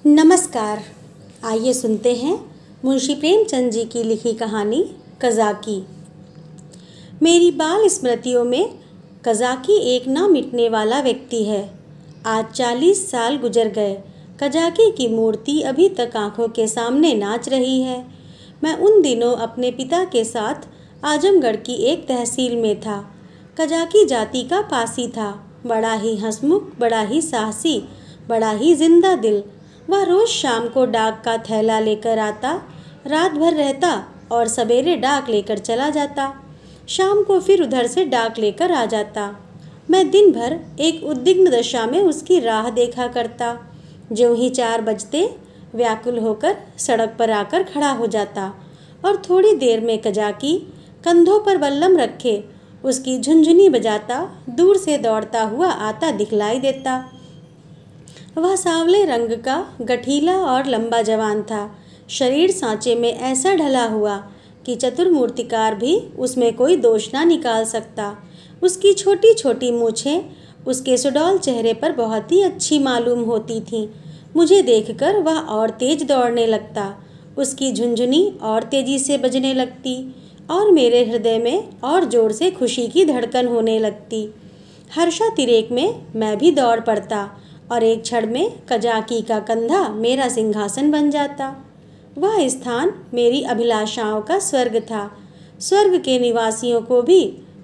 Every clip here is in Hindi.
नमस्कार। आइए सुनते हैं मुंशी प्रेमचंद जी की लिखी कहानी कज़ाकी। मेरी बाल स्मृतियों में कज़ाकी एक ना मिटने वाला व्यक्ति है। आज 40 साल गुजर गए। कज़ाकी की मूर्ति अभी तक आंखों के सामने नाच रही है। मैं उन दिनों अपने पिता के साथ आजमगढ़ की एक तहसील में था। कज़ाकी जाति का पासी था। बड़ा ही हंसमुख, बड़ा ही साहसी, बड़ा ही जिंदा दिल। वह रोज़ शाम को डाक का थैला लेकर आता, रात भर रहता और सवेरे डाक लेकर चला जाता। शाम को फिर उधर से डाक लेकर आ जाता। मैं दिन भर एक उद्विग्न दशा में उसकी राह देखा करता। ज्यों ही 4 बजते व्याकुल होकर सड़क पर आकर खड़ा हो जाता और थोड़ी देर में कज़ाकी कंधों पर बल्लम रखे उसकी झुनझुनी बजाता दूर से दौड़ता हुआ आता दिखलाई देता। वह सांवले रंग का गठीला और लंबा जवान था। शरीर सांचे में ऐसा ढला हुआ कि चतुर मूर्तिकार भी उसमें कोई दोष ना निकाल सकता। उसकी छोटी छोटी मूछें उसके सुडौल चेहरे पर बहुत ही अच्छी मालूम होती थीं। मुझे देखकर वह और तेज दौड़ने लगता। उसकी झुनझुनी और तेजी से बजने लगती और मेरे हृदय में और जोर से खुशी की धड़कन होने लगती। हर्षातिरेक में मैं भी दौड़ पड़ता और एक क्षण में कज़ाकी का कंधा मेरा सिंहासन बन जाता। वह स्थान मेरी अभिलाषाओं का स्वर्ग था। स्वर्ग के निवासियों को भी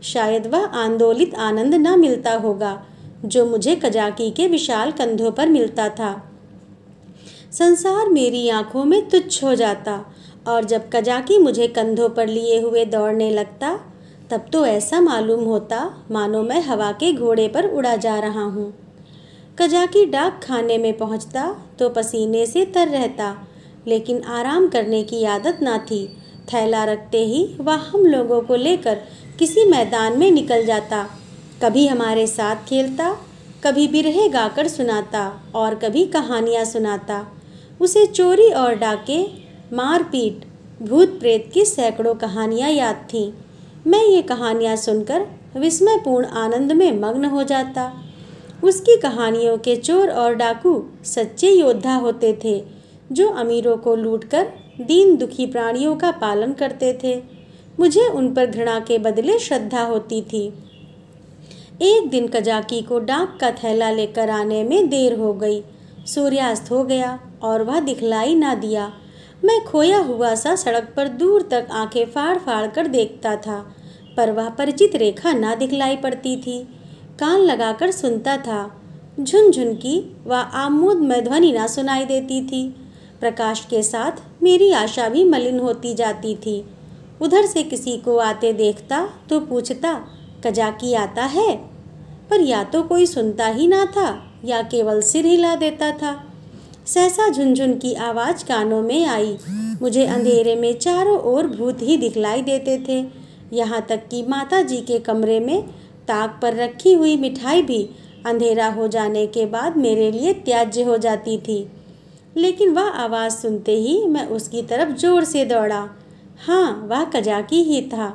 शायद वह आंदोलित आनंद न मिलता होगा जो मुझे कज़ाकी के विशाल कंधों पर मिलता था। संसार मेरी आंखों में तुच्छ हो जाता और जब कज़ाकी मुझे कंधों पर लिए हुए दौड़ने लगता तब तो ऐसा मालूम होता मानो मैं हवा के घोड़े पर उड़ा जा रहा हूँ। कज़ाकी डाक खाने में पहुंचता तो पसीने से तर रहता, लेकिन आराम करने की आदत ना थी। थैला रखते ही वह हम लोगों को लेकर किसी मैदान में निकल जाता। कभी हमारे साथ खेलता, कभी बिरहे गाकर सुनाता और कभी कहानियाँ सुनाता। उसे चोरी और डाके, मारपीट, भूत प्रेत की सैकड़ों कहानियाँ याद थीं। मैं ये कहानियाँ सुनकर विस्मयपूर्ण आनंद में मग्न हो जाता। उसकी कहानियों के चोर और डाकू सच्चे योद्धा होते थे जो अमीरों को लूटकर दीन दुखी प्राणियों का पालन करते थे। मुझे उन पर घृणा के बदले श्रद्धा होती थी। एक दिन कज़ाकी को डाक का थैला लेकर आने में देर हो गई। सूर्यास्त हो गया और वह दिखलाई ना दिया। मैं खोया हुआ सा सड़क पर दूर तक आंखें फाड़ फाड़ कर देखता था, पर वह परिचित रेखा ना दिखलाई पड़ती थी। कान लगाकर सुनता था, झुनझुन की वह आमोदमय ध्वनि ना सुनाई देती थी। प्रकाश के साथ मेरी आशा भी मलिन होती जाती थी। उधर से किसी को आते देखता तो पूछता, कज़ाकी आता है? पर या तो कोई सुनता ही ना था या केवल सिर हिला देता था। सहसा झुनझुन की आवाज़ कानों में आई। मुझे अंधेरे में चारों ओर भूत ही दिखलाई देते थे। यहाँ तक कि माता जी के कमरे में ताक पर रखी हुई मिठाई भी अंधेरा हो जाने के बाद मेरे लिए त्याज्य हो जाती थी। लेकिन वह आवाज़ सुनते ही मैं उसकी तरफ जोर से दौड़ा। हाँ, वह कज़ाकी ही था।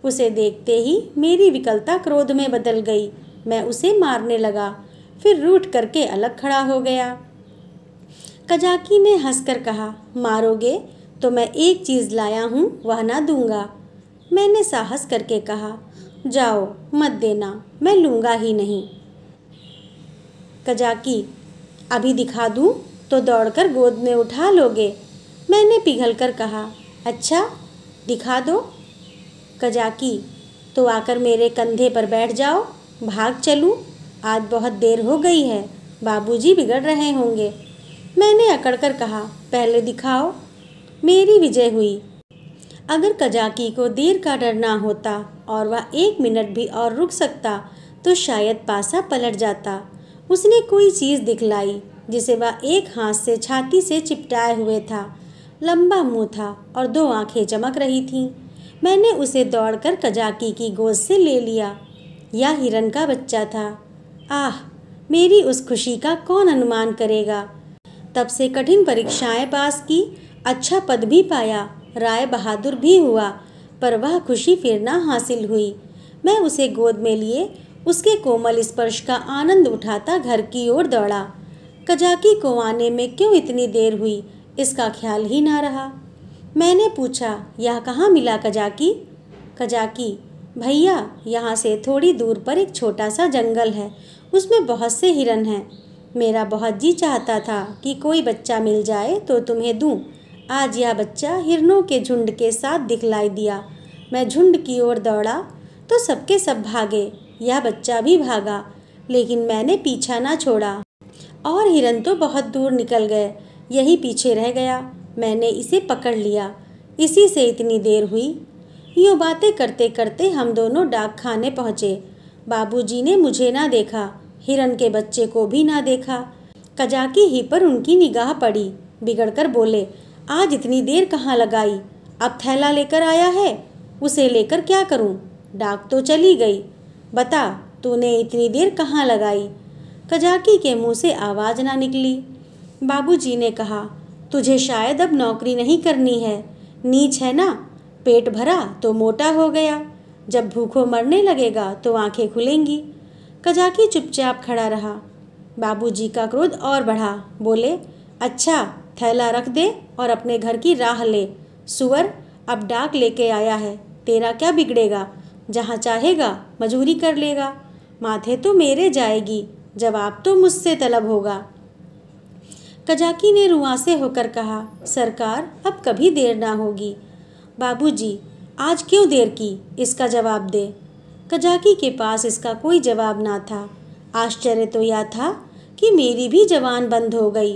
उसे देखते ही मेरी विकलता क्रोध में बदल गई। मैं उसे मारने लगा, फिर रूठ करके अलग खड़ा हो गया। कज़ाकी ने हंसकर कहा, मारोगे तो मैं एक चीज़ लाया हूँ, वह ना दूंगा। मैंने साहस करके कहा, जाओ मत देना, मैं लूँगा ही नहीं। कज़ाकी, अभी दिखा दूँ तो दौड़कर गोद में उठा लोगे? मैंने पिघलकर कहा, अच्छा दिखा दो। कज़ाकी, तो आकर मेरे कंधे पर बैठ जाओ, भाग चलूँ? आज बहुत देर हो गई है, बाबूजी बिगड़ रहे होंगे। मैंने अकड़कर कहा, पहले दिखाओ। मेरी विजय हुई। अगर कज़ाकी को देर का डर ना होता और वह 1 मिनट भी और रुक सकता तो शायद पासा पलट जाता। उसने कोई चीज़ दिखलाई जिसे वह एक हाथ से छाती से चिपटाए हुए था। लंबा मुंह था और 2 आंखें चमक रही थीं। मैंने उसे दौड़कर कज़ाकी की गोद से ले लिया। यह हिरन का बच्चा था। आह, मेरी उस खुशी का कौन अनुमान करेगा। तब से कठिन परीक्षाएं पास की, अच्छा पद भी पाया, राय बहादुर भी हुआ, पर वह खुशी फिर ना हासिल हुई। मैं उसे गोद में लिए उसके कोमल स्पर्श का आनंद उठाता घर की ओर दौड़ा। कजाकी को आने में क्यों इतनी देर हुई, इसका ख्याल ही ना रहा। मैंने पूछा, यह कहाँ मिला कजाकी? कजाकी, भैया यहाँ से थोड़ी दूर पर एक छोटा सा जंगल है, उसमें बहुत से हिरन हैं। मेरा बहुत जी चाहता था कि कोई बच्चा मिल जाए तो तुम्हें दूं। आज यह बच्चा हिरनों के झुंड के साथ दिखलाई दिया। मैं झुंड की ओर दौड़ा तो सबके सब भागे, यह बच्चा भी भागा, लेकिन मैंने पीछा ना छोड़ा और हिरन तो बहुत दूर निकल गए, यही पीछे रह गया। मैंने इसे पकड़ लिया, इसी से इतनी देर हुई। यूँ बातें करते करते हम दोनों डाक खाने पहुँचे। बाबूजी ने मुझे ना देखा, हिरन के बच्चे को भी ना देखा। कजाकी ही पर उनकी निगाह पड़ी। बिगड़कर बोले, आज इतनी देर कहाँ लगाई? अब थैला लेकर आया है, उसे लेकर क्या करूँ? डाक तो चली गई, बता तूने इतनी देर कहाँ लगाई? कजाकी के मुंह से आवाज़ ना निकली। बाबूजी ने कहा, तुझे शायद अब नौकरी नहीं करनी है, नीच है ना, पेट भरा तो मोटा हो गया, जब भूखों मरने लगेगा तो आंखें खुलेंगी। कजाकी चुपचाप खड़ा रहा। बाबूजी का क्रोध और बढ़ा। बोले, अच्छा थैला रख दे और अपने घर की राह ले। सुअर, अब डाक लेके आया है, तेरा क्या बिगड़ेगा, जहाँ चाहेगा मजूरी कर लेगा, माथे तो मेरे जाएगी, जवाब तो मुझसे तलब होगा। कजाकी ने रुआंसे होकर कहा, सरकार अब कभी देर ना होगी। बाबूजी, आज क्यों देर की, इसका जवाब दे। कजाकी के पास इसका कोई जवाब ना था। आश्चर्य तो यह था कि मेरी भी जबान बंद हो गई।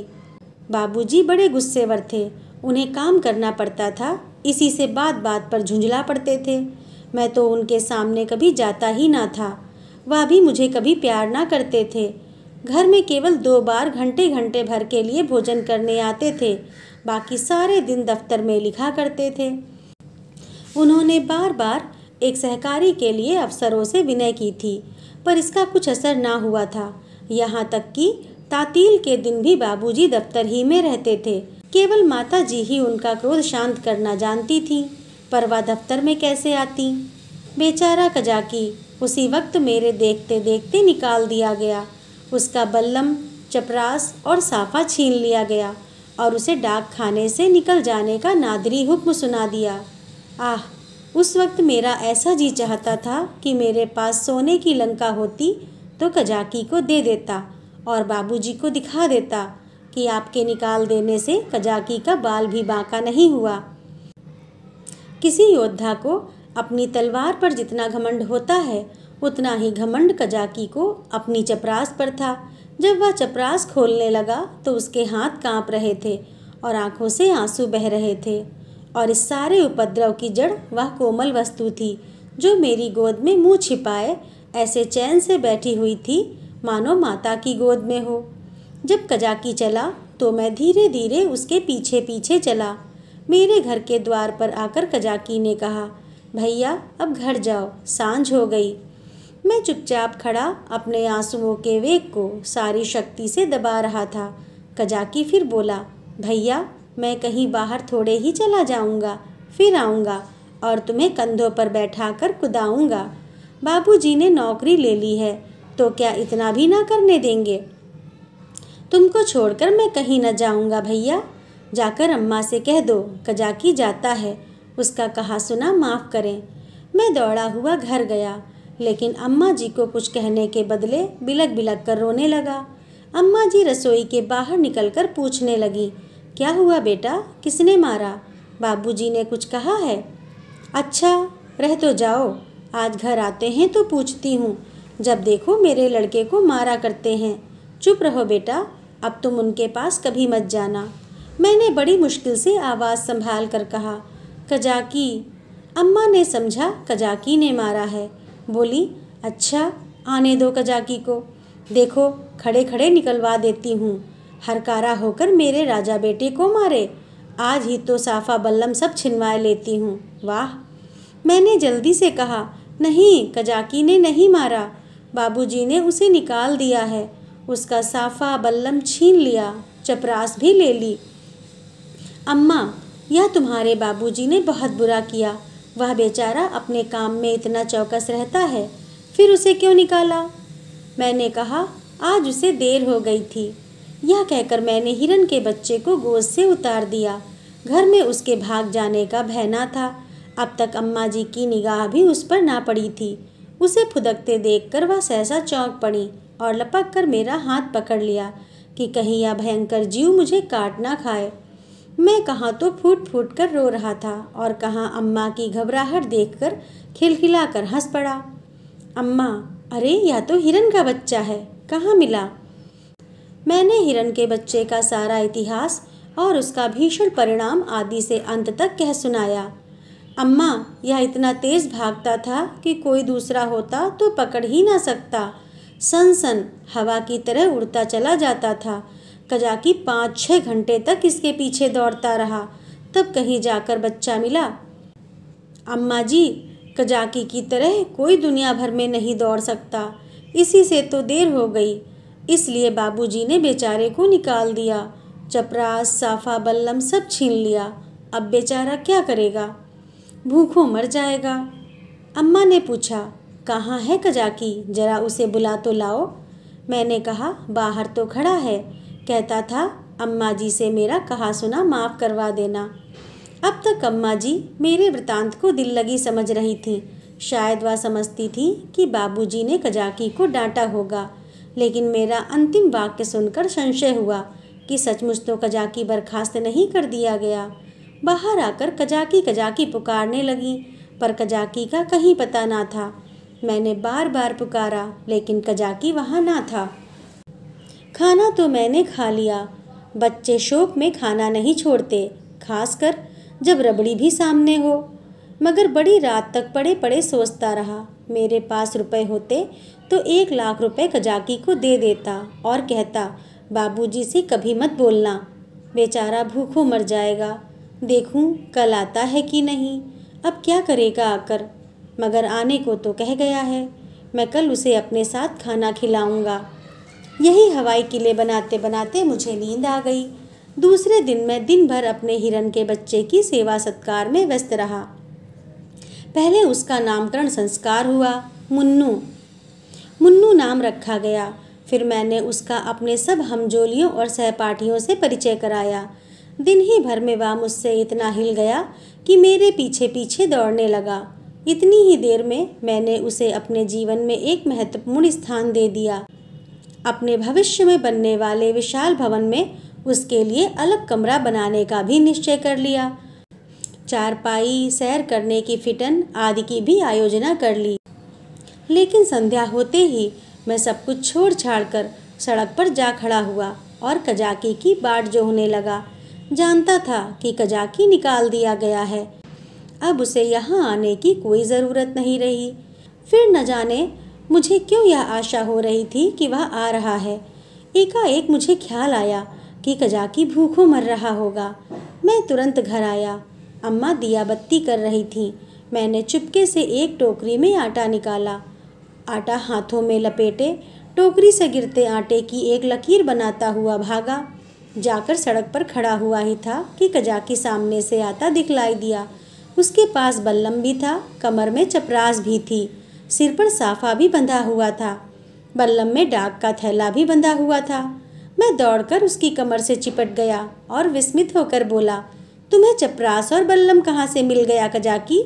बाबूजी बड़े गुस्सेवर थे, उन्हें काम करना पड़ता था, इसी से बात बात पर झुंझला पड़ते थे। मैं तो उनके सामने कभी जाता ही ना था, वह भी मुझे कभी प्यार ना करते थे। घर में केवल 2 बार घंटे घंटे भर के लिए भोजन करने आते थे, बाकी सारे दिन दफ्तर में लिखा करते थे। उन्होंने बार बार एक सहकारी के लिए अफसरों से विनय की थी, पर इसका कुछ असर ना हुआ था। यहाँ तक कि तातील के दिन भी बाबूजी दफ्तर ही में रहते थे। केवल माता जी ही उनका क्रोध शांत करना जानती थीं, पर वह दफ्तर में कैसे आती? बेचारा कजाकी उसी वक्त मेरे देखते देखते निकाल दिया गया। उसका बल्लम, चपरास और साफा छीन लिया गया और उसे डाक खाने से निकल जाने का नादरी हुक्म सुना दिया। आह, उस वक्त मेरा ऐसा जी चाहता था कि मेरे पास सोने की लंका होती तो कजाकी को दे देता और बाबूजी को दिखा देता कि आपके निकाल देने से कजाकी का बाल भी बांका नहीं हुआ। किसी योद्धा को अपनी तलवार पर जितना घमंड होता है, उतना ही घमंड कजाकी को अपनी चपरास पर था। जब वह चपरास खोलने लगा तो उसके हाथ कांप रहे थे और आंखों से आंसू बह रहे थे, और इस सारे उपद्रव की जड़ वह कोमल वस्तु थी जो मेरी गोद में मुंह छिपाए ऐसे चैन से बैठी हुई थी मानो माता की गोद में हो। जब कजाकी चला तो मैं धीरे धीरे उसके पीछे पीछे चला। मेरे घर के द्वार पर आकर कजाकी ने कहा, भैया अब घर जाओ, सांझ हो गई। मैं चुपचाप खड़ा अपने आंसुओं के वेग को सारी शक्ति से दबा रहा था। कजाकी फिर बोला, भैया मैं कहीं बाहर थोड़े ही चला जाऊंगा, फिर आऊँगा और तुम्हें कंधों पर बैठाकर कुदाऊंगा। बाबूजी ने नौकरी ले ली है तो क्या इतना भी ना करने देंगे? तुमको छोड़कर मैं कहीं न जाऊंगा भैया, जाकर अम्मा से कह दो कजाकी जाता है, उसका कहा सुना माफ़ करें। मैं दौड़ा हुआ घर गया, लेकिन अम्मा जी को कुछ कहने के बदले बिलक बिलक कर रोने लगा। अम्मा जी रसोई के बाहर निकलकर पूछने लगी, क्या हुआ बेटा, किसने मारा? बाबूजी ने कुछ कहा है? अच्छा रह तो जाओ, आज घर आते हैं तो पूछती हूँ, जब देखो मेरे लड़के को मारा करते हैं। चुप रहो बेटा, अब तुम उनके पास कभी मत जाना। मैंने बड़ी मुश्किल से आवाज़ संभाल कर कहा, कजाकी। अम्मा ने समझा कजाकी ने मारा है। बोली, अच्छा आने दो कजाकी को, देखो खड़े खड़े निकलवा देती हूँ। हरकारा होकर मेरे राजा बेटे को मारे, आज ही तो साफा बल्लम सब छिनवाए लेती हूँ। वाह! मैंने जल्दी से कहा, नहीं कजाकी ने नहीं मारा, बाबूजी ने उसे निकाल दिया है, उसका साफा बल्लम छीन लिया, चपरास भी ले ली। अम्मा, यह तुम्हारे बाबूजी ने बहुत बुरा किया, वह बेचारा अपने काम में इतना चौकस रहता है, फिर उसे क्यों निकाला? मैंने कहा, आज उसे देर हो गई थी। यह कहकर मैंने हिरन के बच्चे को गोद से उतार दिया। घर में उसके भाग जाने का भय न था। अब तक अम्मा जी की निगाह भी उस पर ना पड़ी थी। उसे फुदकते देखकर वह सहसा चौंक पड़ी और लपक कर मेरा हाथ पकड़ लिया कि कहीं यह भयंकर जीव मुझे काट ना खाए। मैं कहाँ तो फूट फूट कर रो रहा था और कहाँ अम्मा की घबराहट देखकर खिलखिलाकर हंस पड़ा। अम्मा, अरे यह तो हिरन का बच्चा है, कहाँ मिला? मैंने हिरन के बच्चे का सारा इतिहास और उसका भीषण परिणाम आदि से अंत तक कह सुनाया। अम्मा, यह इतना तेज भागता था कि कोई दूसरा होता तो पकड़ ही ना सकता। सन सन हवा की तरह उड़ता चला जाता था। कजाकी 5-6 घंटे तक इसके पीछे दौड़ता रहा, तब कहीं जाकर बच्चा मिला। अम्मा जी, कजाकी की तरह कोई दुनिया भर में नहीं दौड़ सकता। इसी से तो देर हो गई, इसलिए बाबूजी ने बेचारे को निकाल दिया। चपरास, साफा, बल्लम सब छीन लिया। अब बेचारा क्या करेगा? भूखों मर जाएगा। अम्मा ने पूछा, कहाँ है कजाकी? जरा उसे बुला तो लाओ। मैंने कहा, बाहर तो खड़ा है, कहता था अम्मा जी से मेरा कहा सुना माफ़ करवा देना। अब तक अम्मा जी मेरे वृतांत को दिल लगी समझ रही थीं। शायद वह समझती थी कि बाबूजी ने कजाकी को डांटा होगा, लेकिन मेरा अंतिम वाक्य सुनकर संशय हुआ कि सचमुच तो कजाकी बर्खास्त नहीं कर दिया गया। बाहर आकर कजाकी कजाकी पुकारने लगी, पर कजाकी का कहीं पता ना था। मैंने बार बार पुकारा, लेकिन कजाकी वहाँ ना था। खाना तो मैंने खा लिया। बच्चे शौक में खाना नहीं छोड़ते, खासकर जब रबड़ी भी सामने हो। मगर बड़ी रात तक पड़े पड़े सोचता रहा। मेरे पास रुपए होते तो 1 लाख रुपए कजाकी को दे देता और कहता, बाबूजी से कभी मत बोलना, बेचारा भूखों मर जाएगा। देखूं कल आता है कि नहीं। अब क्या करेगा आकर? मगर आने को तो कह गया है। मैं कल उसे अपने साथ खाना खिलाऊंगा। यही हवाई किले बनाते बनाते मुझे नींद आ गई। दूसरे दिन मैं दिन भर अपने हिरन के बच्चे की सेवा सत्कार में व्यस्त रहा। पहले उसका नामकरण संस्कार हुआ। मुन्नू मुन्नू नाम रखा गया। फिर मैंने उसका अपने सब हमजोलियों और सहपाठियों से परिचय कराया। दिन ही भर में वह मुझसे इतना हिल गया कि मेरे पीछे पीछे दौड़ने लगा। इतनी ही देर में मैंने उसे अपने जीवन में एक महत्वपूर्ण स्थान दे दिया। अपने भविष्य में बनने वाले विशाल भवन में उसके लिए अलग कमरा बनाने का भी निश्चय कर लिया। चारपाई, सैर करने की फिटन आदि की भी आयोजना कर ली। लेकिन संध्या होते ही मैं सब कुछ छोड़ छाड़ कर सड़क पर जा खड़ा हुआ और कजाकी की बाट जोहने लगा। जानता था कि कजाकी निकाल दिया गया है, अब उसे यहाँ आने की कोई ज़रूरत नहीं रही। फिर न जाने मुझे क्यों यह आशा हो रही थी कि वह आ रहा है। एकाएक मुझे ख्याल आया कि कजाकी भूखों मर रहा होगा। मैं तुरंत घर आया। अम्मा दिया बत्ती कर रही थीं। मैंने चुपके से एक टोकरी में आटा निकाला। आटा हाथों में लपेटे टोकरी से गिरते आटे की एक लकीर बनाता हुआ भागा। जाकर सड़क पर खड़ा हुआ ही था कि कजाकी सामने से आता दिखलाई दिया। उसके पास बल्लम भी था, कमर में चपरास भी थी, सिर पर साफा भी बंधा हुआ था। बल्लम में डाक का थैला भी बंधा हुआ था। मैं दौड़कर उसकी कमर से चिपट गया और विस्मित होकर बोला, तुम्हें चपरास और बल्लम कहाँ से मिल गया कजाकी?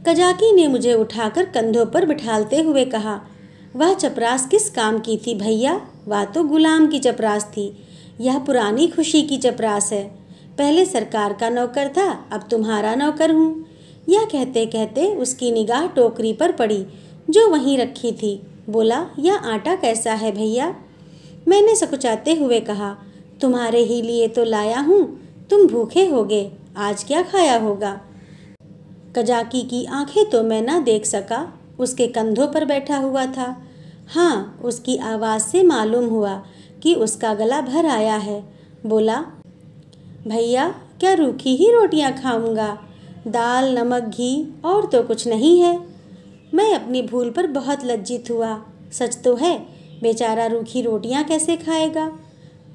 कजाकी ने मुझे उठाकर कंधों पर बिठालते हुए कहा, वह चपरास किस काम की थी भैया? वह तो गुलाम की चपरास थी। यह पुरानी खुशी की चपरास है। पहले सरकार का नौकर था, अब तुम्हारा नौकर हूँ। यह कहते कहते उसकी निगाह टोकरी पर पड़ी जो वहीं रखी थी। बोला, यह आटा कैसा है भैया? मैंने सकुचाते हुए कहा, तुम्हारे ही लिए तो लाया हूँ, तुम भूखे होगे, आज क्या खाया होगा? कजाकी की आंखें तो मैं ना देख सका, उसके कंधों पर बैठा हुआ था। हाँ, उसकी आवाज़ से मालूम हुआ कि उसका गला भर आया है। बोला, भैया क्या रूखी ही रोटियां खाऊंगा? दाल, नमक, घी और तो कुछ नहीं है। मैं अपनी भूल पर बहुत लज्जित हुआ। सच तो है, बेचारा रूखी रोटियां कैसे खाएगा,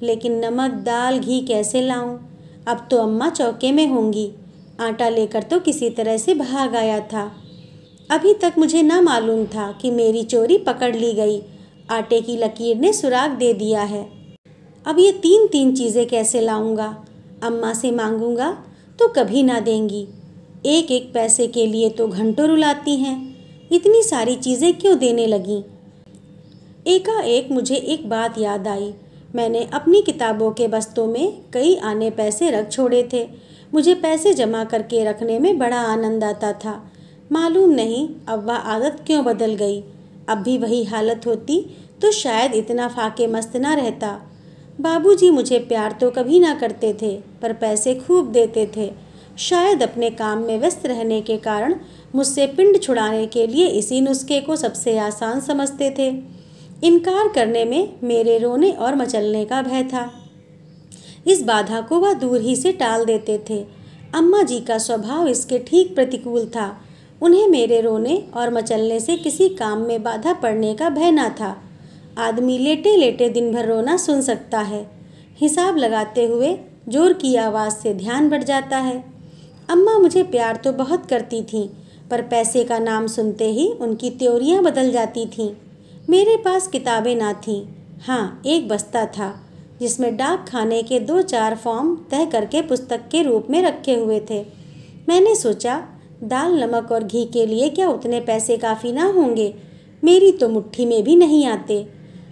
लेकिन नमक, दाल, घी कैसे लाऊं? अब तो अम्मा चौके में होंगी। आटा लेकर तो किसी तरह से भाग आया था। अभी तक मुझे ना मालूम था कि मेरी चोरी पकड़ ली गई। आटे की लकीर ने सुराग दे दिया है। अब ये तीन तीन चीज़ें कैसे लाऊंगा? अम्मा से मांगूंगा तो कभी ना देंगी। एक एक पैसे के लिए तो घंटों रुलाती हैं। इतनी सारी चीज़ें क्यों देने लगीं? एकाएक मुझे एक बात याद आई। मैंने अपनी किताबों के बस्तों में कई आने पैसे रख छोड़े थे। मुझे पैसे जमा करके रखने में बड़ा आनंद आता था। मालूम नहीं अब वह आदत क्यों बदल गई। अब भी वही हालत होती तो शायद इतना फाके मस्त ना रहता। बाबूजी मुझे प्यार तो कभी ना करते थे, पर पैसे खूब देते थे। शायद अपने काम में व्यस्त रहने के कारण मुझसे पिंड छुड़ाने के लिए इसी नुस्खे को सबसे आसान समझते थे। इनकार करने में मेरे रोने और मचलने का भय था। इस बाधा को वह दूर ही से टाल देते थे। अम्मा जी का स्वभाव इसके ठीक प्रतिकूल था। उन्हें मेरे रोने और मचलने से किसी काम में बाधा पड़ने का भय न था। आदमी लेटे लेटे दिन भर रोना सुन सकता है। हिसाब लगाते हुए जोर की आवाज़ से ध्यान बढ़ जाता है। अम्मा मुझे प्यार तो बहुत करती थीं, पर पैसे का नाम सुनते ही उनकी त्योरियां बदल जाती थीं। मेरे पास किताबें ना थीं। हाँ, एक बस्ता था जिसमें डाक खाने के 2-4 फॉर्म तय करके पुस्तक के रूप में रखे हुए थे। मैंने सोचा, दाल नमक और घी के लिए क्या उतने पैसे काफ़ी ना होंगे? मेरी तो मुट्ठी में भी नहीं आते।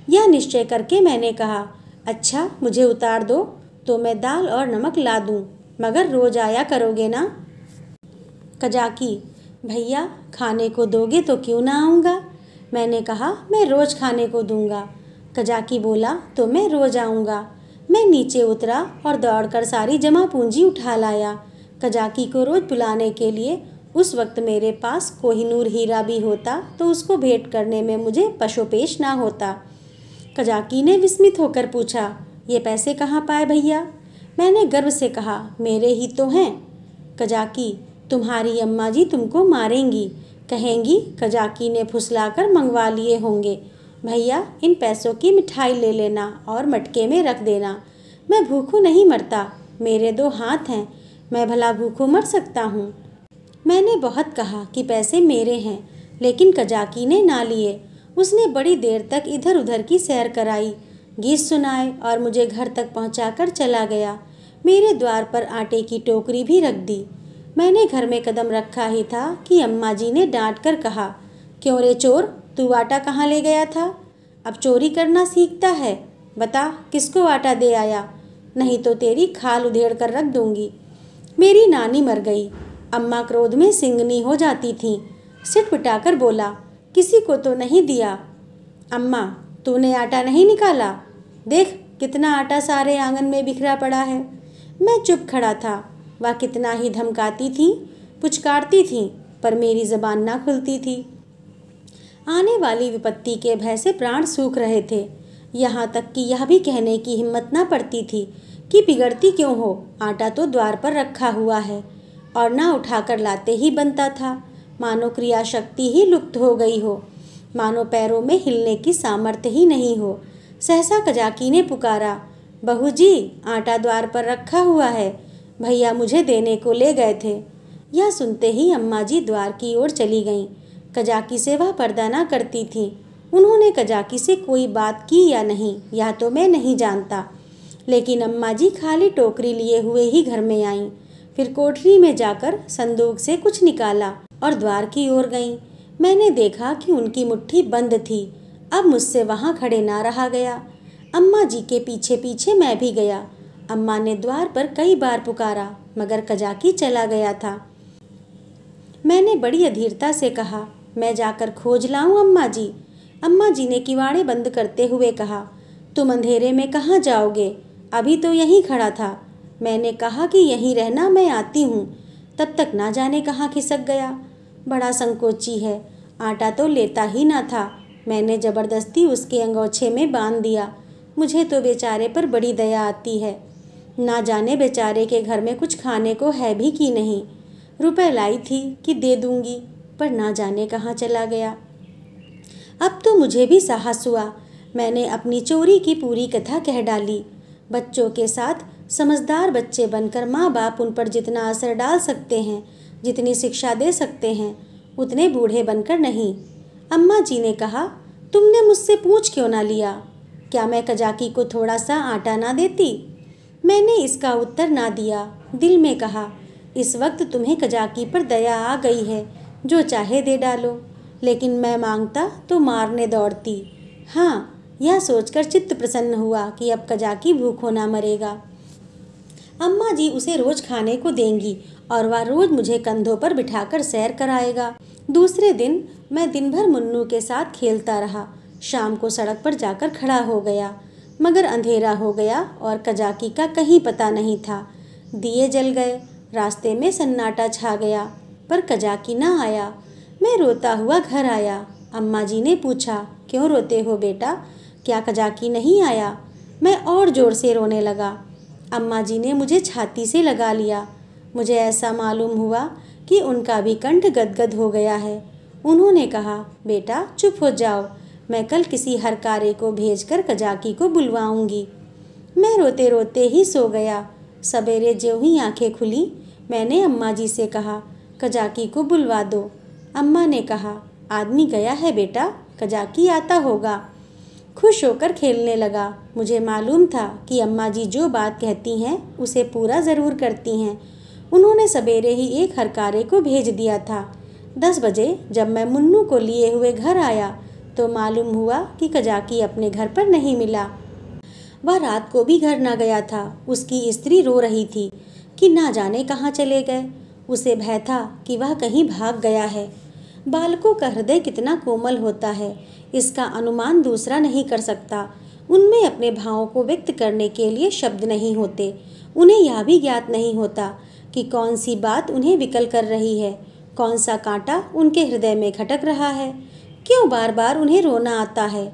यह निश्चय करके मैंने कहा, अच्छा मुझे उतार दो तो मैं दाल और नमक ला दूँ, मगर रोज आया करोगे ना? कजाकी, भैया खाने को दोगे तो क्यों ना आऊँगा? मैंने कहा, मैं रोज़ खाने को दूंगा। कजाकी बोला, तो मैं रोज़ आऊँगा। मैं नीचे उतरा और दौड़कर सारी जमा पूंजी उठा लाया। कजाकी को रोज़ बुलाने के लिए उस वक्त मेरे पास कोहिनूर हीरा भी होता तो उसको भेंट करने में मुझे पशोपेश ना होता। कजाकी ने विस्मित होकर पूछा, ये पैसे कहाँ पाए भैया? मैंने गर्व से कहा, मेरे ही तो हैं। कजाकी, तुम्हारी अम्मा जी तुमको मारेंगी, कहेंगी कजाकी ने फुसलाकर मंगवा लिए होंगे। भैया इन पैसों की मिठाई ले लेना और मटके में रख देना। मैं भूखों नहीं मरता, मेरे 2 हाथ हैं, मैं भला भूखों मर सकता हूँ। मैंने बहुत कहा कि पैसे मेरे हैं, लेकिन कजाकी ने ना लिए। उसने बड़ी देर तक इधर उधर की सैर कराई, गीत सुनाए और मुझे घर तक पहुँचाकर चला गया। मेरे द्वार पर आटे की टोकरी भी रख दी। मैंने घर में कदम रखा ही था कि अम्मा जी ने डांट कर कहा, क्यों रे चोर, तू आटा कहाँ ले गया था? अब चोरी करना सीखता है? बता किसको आटा दे आया, नहीं तो तेरी खाल उधेड़ कर रख दूंगी। मेरी नानी मर गई। अम्मा क्रोध में सिंगनी हो जाती थीं। सिटपिटाकर बोला, किसी को तो नहीं दिया? अम्मा, तूने आटा नहीं निकाला? देख कितना आटा सारे आंगन में बिखरा पड़ा है। मैं चुप खड़ा था। वह कितना ही धमकाती थीं, पुचकारती थीं, पर मेरी ज़बान ना खुलती थी। आने वाली विपत्ति के भय से प्राण सूख रहे थे। यहाँ तक कि यह भी कहने की हिम्मत ना पड़ती थी कि बिगड़ती क्यों हो, आटा तो द्वार पर रखा हुआ है और ना उठाकर लाते ही बनता था। मानो क्रिया शक्ति ही लुप्त हो गई हो, मानो पैरों में हिलने की सामर्थ्य ही नहीं हो। सहसा कजाकी ने पुकारा, बहू जी आटा द्वार पर रखा हुआ है, भैया मुझे देने को ले गए थे। यह सुनते ही अम्मा जी द्वार की ओर चली गईं। कजाकी से वह पर्दा ना करती थीं। उन्होंने कजाकी से कोई बात की या नहीं, यह तो मैं नहीं जानता, लेकिन अम्मा जी खाली टोकरी लिए हुए ही घर में आईं। फिर कोठरी में जाकर संदूक से कुछ निकाला और द्वार की ओर गईं। मैंने देखा कि उनकी मुट्ठी बंद थी। अब मुझसे वहाँ खड़े ना रहा गया। अम्मा जी के पीछे पीछे मैं भी गया। अम्मा ने द्वार पर कई बार पुकारा, मगर कजाकी चला गया था। मैंने बड़ी अधीरता से कहा, मैं जाकर खोज लाऊं अम्मा जी? अम्मा जी ने किवाड़े बंद करते हुए कहा, तुम अंधेरे में कहाँ जाओगे? अभी तो यहीं खड़ा था। मैंने कहा कि यहीं रहना, मैं आती हूँ। तब तक ना जाने कहाँ खिसक गया। बड़ा संकोची है, आटा तो लेता ही ना था। मैंने ज़बरदस्ती उसके अंगोछे में बांध दिया। मुझे तो बेचारे पर बड़ी दया आती है। ना जाने बेचारे के घर में कुछ खाने को है भी कि नहीं। रुपए लाई थी कि दे दूंगी, पर ना जाने कहाँ चला गया। अब तो मुझे भी साहस हुआ। मैंने अपनी चोरी की पूरी कथा कह डाली। बच्चों के साथ समझदार बच्चे बनकर माँ बाप उन पर जितना असर डाल सकते हैं, जितनी शिक्षा दे सकते हैं, उतने बूढ़े बनकर नहीं। अम्मा जी ने कहा, तुमने मुझसे पूछ क्यों ना लिया? क्या मैं कजाकी को थोड़ा सा आटा ना देती? मैंने इसका उत्तर ना दिया। दिल में कहा, इस वक्त तुम्हें कजाकी पर दया आ गई है, जो चाहे दे डालो। लेकिन मैं मांगता तो मारने दौड़ती। हाँ, यह सोचकर चित्त प्रसन्न हुआ कि अब कजाकी भूखों ना मरेगा। अम्मा जी उसे रोज खाने को देंगी और वह रोज मुझे कंधों पर बिठाकर सैर कराएगा। दूसरे दिन मैं दिन भर मुन्नू के साथ खेलता रहा। शाम को सड़क पर जाकर खड़ा हो गया, मगर अंधेरा हो गया और कजाकी का कहीं पता नहीं था। दिए जल गए, रास्ते में सन्नाटा छा गया, पर कजाकी ना आया। मैं रोता हुआ घर आया। अम्मा जी ने पूछा, क्यों रोते हो बेटा, क्या कजाकी नहीं आया? मैं और ज़ोर से रोने लगा। अम्मा जी ने मुझे छाती से लगा लिया। मुझे ऐसा मालूम हुआ कि उनका भी कंठ गदगद हो गया है। उन्होंने कहा, बेटा चुप हो जाओ, मैं कल किसी हरकारे को भेजकर कजाकी को बुलवाऊंगी। मैं रोते रोते ही सो गया। सवेरे ज्यों ही आंखें खुली, मैंने अम्मा जी से कहा, कजाकी को बुलवा दो। अम्मा ने कहा, आदमी गया है बेटा, कजाकी आता होगा। खुश होकर खेलने लगा। मुझे मालूम था कि अम्मा जी जो बात कहती हैं उसे पूरा ज़रूर करती हैं। उन्होंने सवेरे ही एक हरकारे को भेज दिया था। 10 बजे जब मैं मुन्नू को लिए हुए घर आया तो मालूम हुआ कि कजाकी अपने घर पर नहीं मिला। वह रात को भी घर न गया था। उसकी स्त्री रो रही थी कि ना जाने कहाँ चले गए। उसे भय था कि वह कहीं भाग गया है। बालकों का हृदय कितना कोमल होता है, इसका अनुमान दूसरा नहीं कर सकता। उनमें अपने भावों को व्यक्त करने के लिए शब्द नहीं होते। उन्हें यह भी ज्ञात नहीं होता कि कौन सी बात उन्हें विकल कर रही है, कौन सा कांटा उनके हृदय में खटक रहा है, क्यों बार बार उन्हें रोना आता है,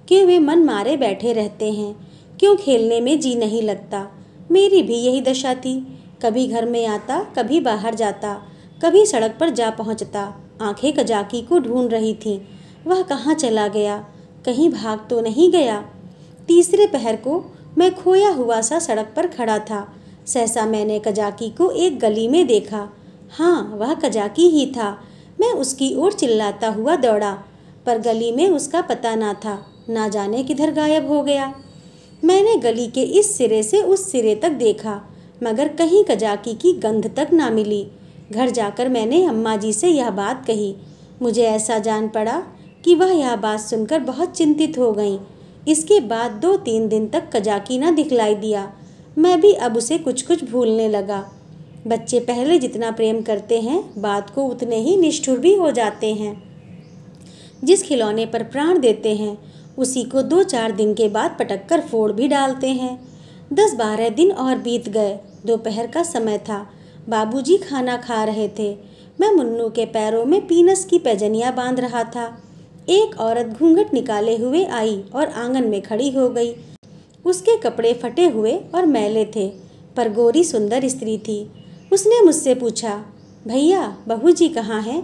क्यों वे मन मारे बैठे रहते हैं, क्यों खेलने में जी नहीं लगता। मेरी भी यही दशा थी। कभी घर में आता, कभी बाहर जाता, कभी सड़क पर जा पहुंचता। आंखें कजाकी को ढूंढ रही थीं। वह कहाँ चला गया, कहीं भाग तो नहीं गया। तीसरे पहर को मैं खोया हुआ सा सड़क पर खड़ा था। सहसा मैंने कजाकी को एक गली में देखा। हाँ, वह कजाकी ही था। मैं उसकी ओर चिल्लाता हुआ दौड़ा, पर गली में उसका पता ना था। ना जाने किधर गायब हो गया। मैंने गली के इस सिरे से उस सिरे तक देखा, मगर कहीं कजाकी की गंध तक ना मिली। घर जाकर मैंने अम्मा जी से यह बात कही। मुझे ऐसा जान पड़ा कि वह यह बात सुनकर बहुत चिंतित हो गईं। इसके बाद 2-3 दिन तक कजाकी न दिखलाई दिया। मैं भी अब उसे कुछ कुछ भूलने लगा। बच्चे पहले जितना प्रेम करते हैं, बात को उतने ही निष्ठुर भी हो जाते हैं। जिस खिलौने पर प्राण देते हैं, उसी को 2-4 दिन के बाद पटक कर फोड़ भी डालते हैं। 10-12 दिन और बीत गए। दोपहर का समय था। बाबूजी खाना खा रहे थे। मैं मुन्नू के पैरों में पीनस की पैजनियाँ बांध रहा था। एक औरत घूंघट निकाले हुए आई और आंगन में खड़ी हो गई। उसके कपड़े फटे हुए और मैले थे, पर गोरी सुंदर स्त्री थी। उसने मुझसे पूछा, भैया बहू जी कहाँ हैं?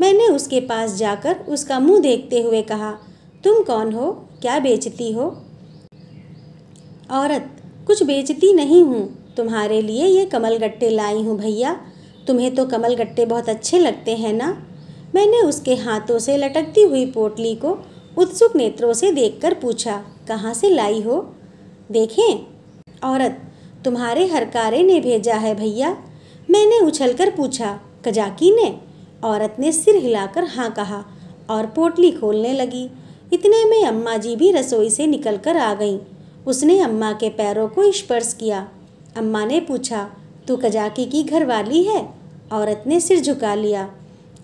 मैंने उसके पास जाकर उसका मुंह देखते हुए कहा, तुम कौन हो, क्या बेचती हो? औरत, कुछ बेचती नहीं हूँ, तुम्हारे लिए ये कमलगट्टे लाई हूँ भैया। तुम्हें तो कमलगट्टे बहुत अच्छे लगते हैं ना? मैंने उसके हाथों से लटकती हुई पोटली को उत्सुक नेत्रों से देखकर पूछा, कहाँ से लाई हो? देखें। औरत, तुम्हारे हरकारे ने भेजा है भैया। मैंने उछलकर पूछा, कजाकी ने? औरत ने सिर हिलाकर हाँ कहा और पोटली खोलने लगी। इतने में अम्मा जी भी रसोई से निकलकर आ गईं। उसने अम्मा के पैरों को स्पर्श किया। अम्मा ने पूछा, तू कजाकी की घरवाली है? औरत ने सिर झुका लिया।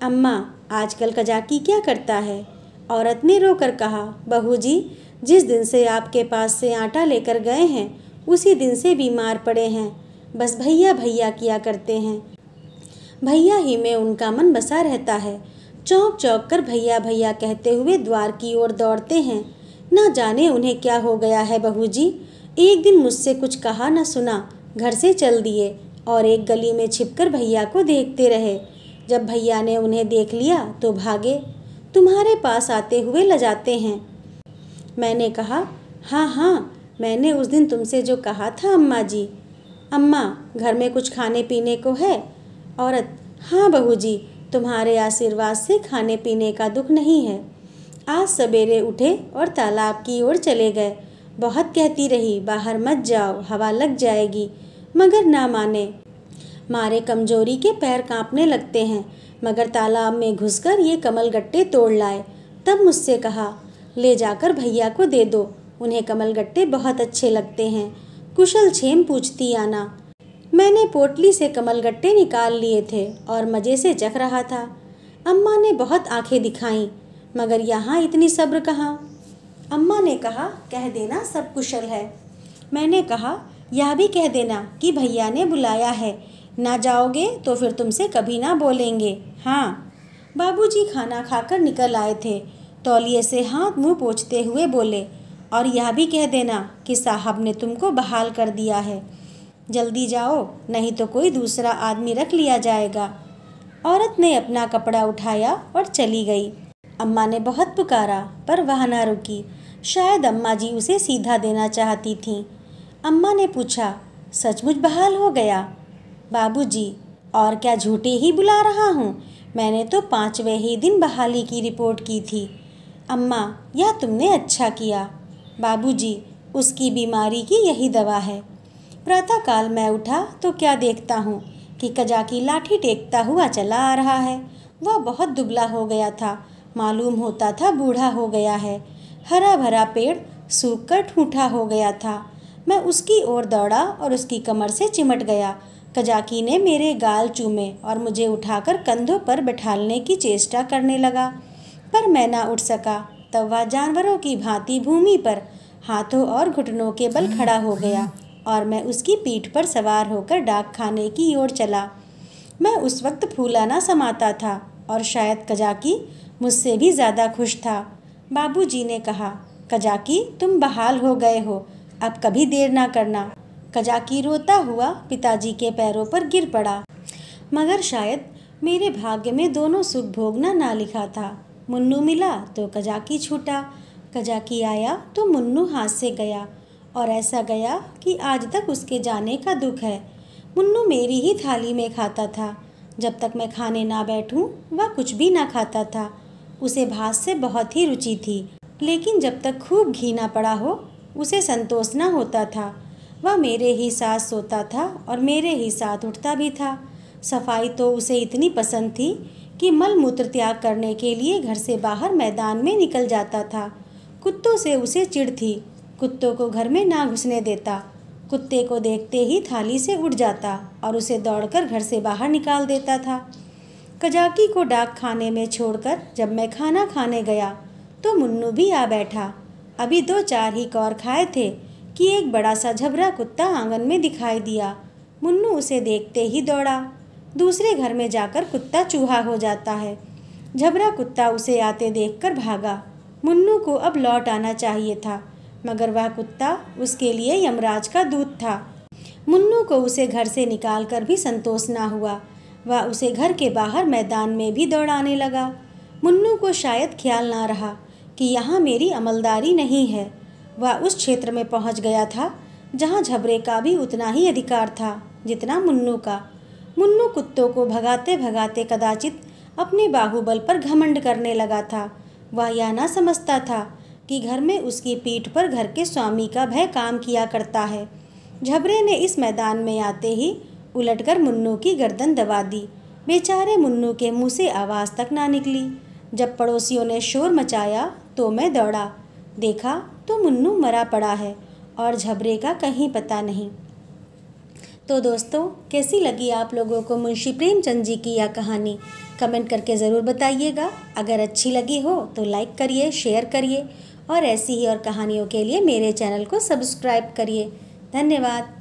अम्मा, आजकल कजाकी क्या करता है? औरत ने रोकर कहा, बहू जी, जिस दिन से आपके पास से आटा लेकर गए हैं उसी दिन से बीमार पड़े हैं। बस भैया भैया किया करते हैं। भैया ही में उनका मन बसा रहता है। चौंक चौंक कर भैया भैया कहते हुए द्वार की ओर दौड़ते हैं। ना जाने उन्हें क्या हो गया है बहू जी। एक दिन मुझसे कुछ कहा न सुना, घर से चल दिए और एक गली में छिपकर भैया को देखते रहे। जब भैया ने उन्हें देख लिया तो भागे। तुम्हारे पास आते हुए लजाते हैं। मैंने कहा, हाँ हाँ, मैंने उस दिन तुमसे जो कहा था अम्मा जी। अम्मा, घर में कुछ खाने पीने को है? औरत, हाँ बहू जी, तुम्हारे आशीर्वाद से खाने पीने का दुख नहीं है। आज सवेरे उठे और तालाब की ओर चले गए। बहुत कहती रही, बाहर मत जाओ, हवा लग जाएगी, मगर ना माने। मारे कमजोरी के पैर कांपने लगते हैं, मगर तालाब में घुसकर ये कमलगट्टे तोड़ लाए। तब मुझसे कहा, ले जाकर भैया को दे दो, उन्हें कमलगट्टे बहुत अच्छे लगते हैं। कुशल क्षेम पूछती आना। मैंने पोटली से कमलगट्टे निकाल लिए थे और मज़े से चख रहा था। अम्मा ने बहुत आंखें दिखाईं, मगर यहाँ इतनी सब्र कहाँ। अम्मा ने कहा, कह देना सब कुशल है। मैंने कहा, यह भी कह देना कि भैया ने बुलाया है, ना जाओगे तो फिर तुमसे कभी ना बोलेंगे। हाँ। बाबूजी खाना खाकर निकल आए थे। तौलिए से हाथ मुंह पोंछते हुए बोले, और यह भी कह देना कि साहब ने तुमको बहाल कर दिया है। जल्दी जाओ, नहीं तो कोई दूसरा आदमी रख लिया जाएगा। औरत ने अपना कपड़ा उठाया और चली गई। अम्मा ने बहुत पुकारा, पर वह ना रुकी। शायद अम्मा जी उसे सीधा देना चाहती थीं। अम्मा ने पूछा, सचमुच बहाल हो गया? बाबूजी, और क्या झूठे ही बुला रहा हूँ? मैंने तो 5वें ही दिन बहाली की रिपोर्ट की थी। अम्मा, यह तुमने अच्छा किया। बाबूजी, उसकी बीमारी की यही दवा है। प्रातःकाल मैं उठा तो क्या देखता हूँ कि कजाकी लाठी टेकता हुआ चला आ रहा है। वह बहुत दुबला हो गया था, मालूम होता था बूढ़ा हो गया है। हरा भरा पेड़ सूख कर ठूठा हो गया था। मैं उसकी ओर दौड़ा और उसकी कमर से चिमट गया। कजाकी ने मेरे गाल चूमे और मुझे उठाकर कंधों पर बैठालने की चेष्टा करने लगा, पर मैं ना उठ सका। तब वह जानवरों की भांति भूमि पर हाथों और घुटनों के बल खड़ा हो गया और मैं उसकी पीठ पर सवार होकर डाक खाने की ओर चला। मैं उस वक्त फूला ना समाता था और शायद कजाकी मुझसे भी ज़्यादा खुश था। बाबूजी ने कहा, कजाकी तुम बहाल हो गए हो, अब कभी देर ना करना। कजाकी रोता हुआ पिताजी के पैरों पर गिर पड़ा। मगर शायद मेरे भाग्य में दोनों सुख भोगना ना लिखा था। मुन्नू मिला तो कजाकी छूटा, कजाकी आया तो मुन्नू हाथ से गया, और ऐसा गया कि आज तक उसके जाने का दुख है। मुन्नू मेरी ही थाली में खाता था। जब तक मैं खाने ना बैठूं, वह कुछ भी ना खाता था। उसे भात से बहुत ही रुचि थी, लेकिन जब तक खूब घी ना पड़ा हो, उसे संतोष ना होता था। वह मेरे ही साथ सोता था और मेरे ही साथ उठता भी था। सफाई तो उसे इतनी पसंद थी कि मल मूत्र त्याग करने के लिए घर से बाहर मैदान में निकल जाता था। कुत्तों से उसे चिढ़ थी, कुत्तों को घर में ना घुसने देता। कुत्ते को देखते ही थाली से उठ जाता और उसे दौड़कर घर से बाहर निकाल देता था। कजाकी को डाक खाने में छोड़कर जब मैं खाना खाने गया तो मुन्नू भी आ बैठा। अभी 2-4 ही कौर खाए थे कि एक बड़ा सा झबरा कुत्ता आंगन में दिखाई दिया। मुन्नू उसे देखते ही दौड़ा। दूसरे घर में जाकर कुत्ता चूहा हो जाता है। झबरा कुत्ता उसे आते देखकर भागा। मुन्नू को अब लौट आना चाहिए था, मगर वह कुत्ता उसके लिए यमराज का दूत था। मुन्नू को उसे घर से निकालकर भी संतोष ना हुआ। वह उसे घर के बाहर मैदान में भी दौड़ाने लगा। मुन्नू को शायद ख्याल ना रहा कि यहाँ मेरी अमलदारी नहीं है। वह उस क्षेत्र में पहुँच गया था जहाँ झबरे का भी उतना ही अधिकार था जितना मुन्नू का। मुन्नू कुत्तों को भगाते भगाते कदाचित अपने बाहुबल पर घमंड करने लगा था। वह यह ना समझता था कि घर में उसकी पीठ पर घर के स्वामी का भय काम किया करता है। झबरे ने इस मैदान में आते ही उलटकर मुन्नू की गर्दन दबा दी। बेचारे मुन्नू के मुंह से आवाज़ तक ना निकली। जब पड़ोसियों ने शोर मचाया तो मैं दौड़ा, देखा तो मुन्नू मरा पड़ा है और झबरे का कहीं पता नहीं। तो दोस्तों, कैसी लगी आप लोगों को मुंशी प्रेमचंद जी की यह कहानी? कमेंट करके ज़रूर बताइएगा। अगर अच्छी लगी हो तो लाइक करिए, शेयर करिए और ऐसी ही और कहानियों के लिए मेरे चैनल को सब्सक्राइब करिए। धन्यवाद।